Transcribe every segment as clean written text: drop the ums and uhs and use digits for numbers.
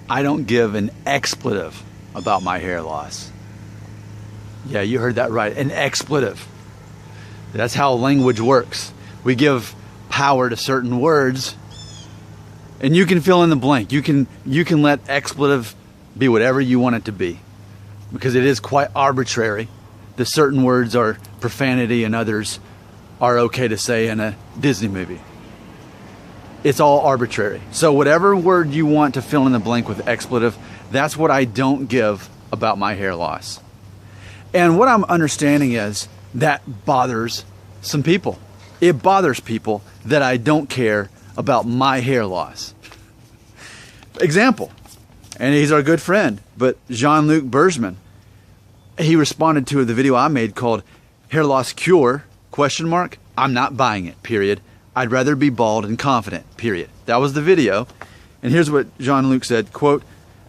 I don't give an expletive about my hair loss. Yeah, you heard that right, an expletive. That's how language works. We give power to certain words, and you can fill in the blank. You can let expletive be whatever you want it to be, because it is quite arbitrary. The certain words are profanity and others are okay to say in a Disney movie. It's all arbitrary. So whatever word you want to fill in the blank with expletive, that's what I don't give about my hair loss. And what I'm understanding is that bothers some people. It bothers people that I don't care about my hair loss. Example, and he's our good friend, but Jean-Luc Bergman, he responded to the video I made called Hair Loss Cure, ? I'm not buying it, period. I'd rather be bald and confident, period. That was the video. And here's what Jean-Luc said, quote,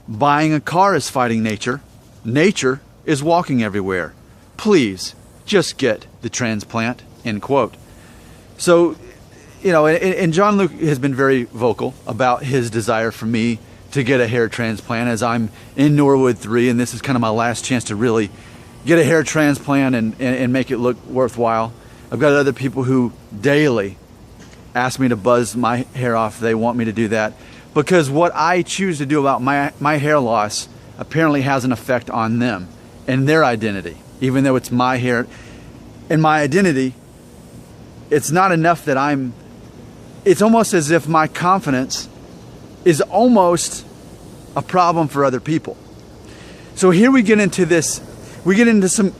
buying a car is fighting nature. Nature is walking everywhere. Please, just get the transplant, end quote. So, you know, and Jean-Luc has been very vocal about his desire for me to get a hair transplant, as I'm in Norwood 3, and this is kind of my last chance to really get a hair transplant and make it look worthwhile. I've got other people who daily ask me to buzz my hair off. They want me to do that because what I choose to do about my hair loss apparently has an effect on them and their identity. Even though it's my hair and my identity, it's not enough that it's almost as if my confidence is almost a problem for other people. So here we get into this, we get into some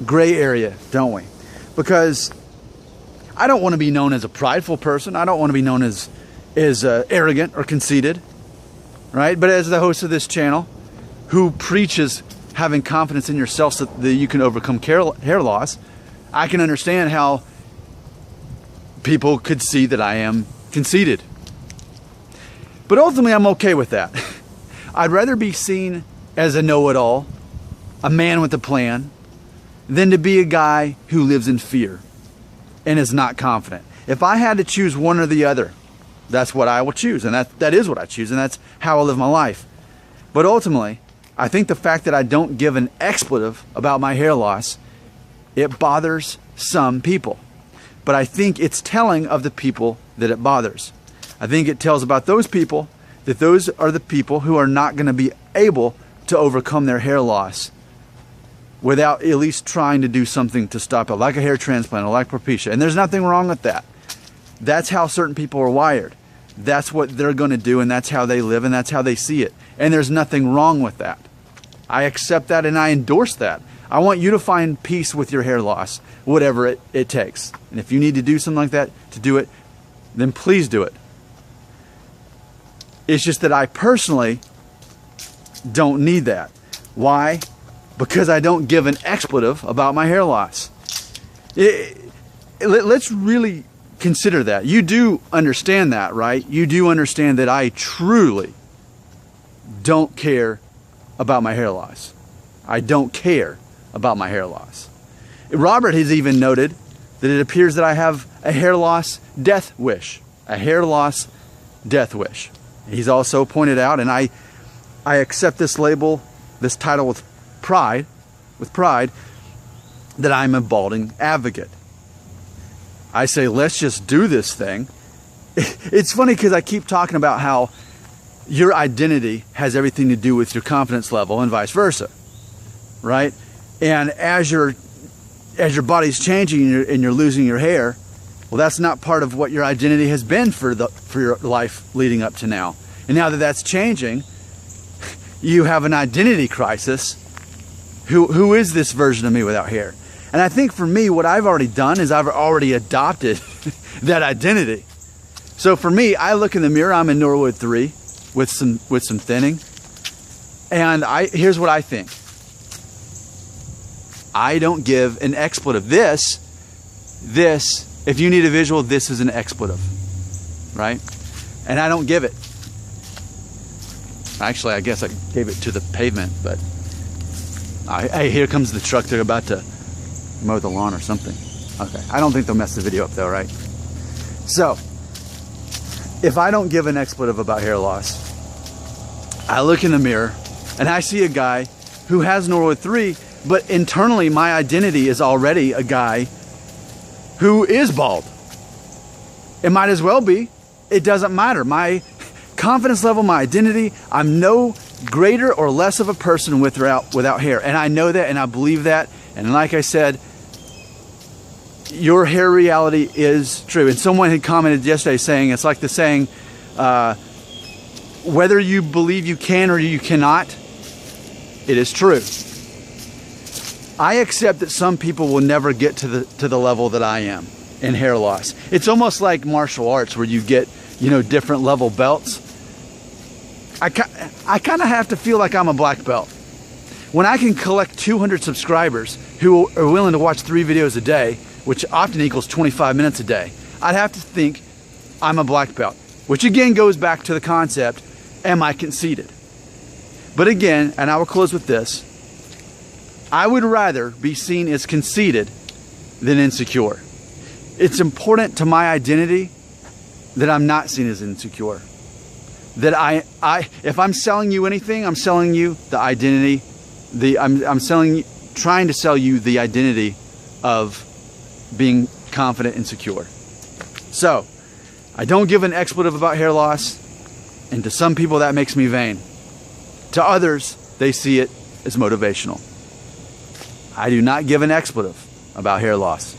gray area, don't we? Because I don't want to be known as a prideful person. I don't want to be known as arrogant or conceited, right? But as the host of this channel, who preaches having confidence in yourself so that you can overcome hair loss, I can understand how people could see that I am conceited. But ultimately, I'm okay with that. I'd rather be seen as a know-it-all, a man with a plan, than to be a guy who lives in fear and is not confident. If I had to choose one or the other, that's what I will choose, and that is what I choose, and that's how I live my life. But ultimately, I think the fact that I don't give an expletive about my hair loss, it bothers some people. But I think it's telling of the people that it bothers. I think it tells about those people that those are the people who are not going to be able to overcome their hair loss without at least trying to do something to stop it, like a hair transplant or like alopecia. And there's nothing wrong with that. That's how certain people are wired. That's what they're going to do, and that's how they live, and that's how they see it. And there's nothing wrong with that. I accept that and I endorse that. I want you to find peace with your hair loss, whatever it takes. And if you need to do something like that to do it, then please do it. It's just that I personally don't need that. Why? Because I don't give an expletive about my hair loss. Let's really consider that. You do understand that, right? You do understand that I truly don't care about my hair loss. I don't care about my hair loss. Robert has even noted that it appears that I have a hair loss death wish. A hair loss death wish. He's also pointed out, and I accept this label, this title with pride, that I'm a balding advocate. I say, let's just do this thing. It's funny because I keep talking about how your identity has everything to do with your confidence level and vice versa, right? And as your body's changing and you're losing your hair, well, that's not part of what your identity has been for your life leading up to now. And now that that's changing, you have an identity crisis. Who is this version of me without hair? And I think for me, what I've already done is I've already adopted that identity. So for me, I look in the mirror, I'm in Norwood 3 with some thinning. And here's what I think. I don't give an expletive. This, if you need a visual, this is an expletive, right? And I don't give it. Actually, I guess I gave it to the pavement, but hey, here comes the truck. They're about to mow the lawn or something. Okay, I don't think they'll mess the video up though, right? So, if I don't give an expletive about hair loss, I look in the mirror and I see a guy who has Norwood 3, but internally my identity is already a guy who is bald. It might as well be. It doesn't matter. My confidence level, my identity, I'm no greater or less of a person without hair. And I know that and I believe that. And like I said, your hair reality is true. And someone had commented yesterday saying, it's like the saying, whether you believe you can or you cannot, it is true. I accept that some people will never get to the level that I am in hair loss. It's almost like martial arts where you get, you know, different level belts. I kind of have to feel like I'm a black belt. When I can collect 200 subscribers who are willing to watch 3 videos a day, which often equals 25 minutes a day, I'd have to think I'm a black belt, which again goes back to the concept, am I conceited? But again, and I will close with this, I would rather be seen as conceited than insecure. It's important to my identity that I'm not seen as insecure. That if I'm selling you anything, I'm selling you the identity, trying to sell you the identity of being confident and secure. So, I don't give an expletive about hair loss, and to some people that makes me vain. To others, they see it as motivational. I do not give an expletive about hair loss.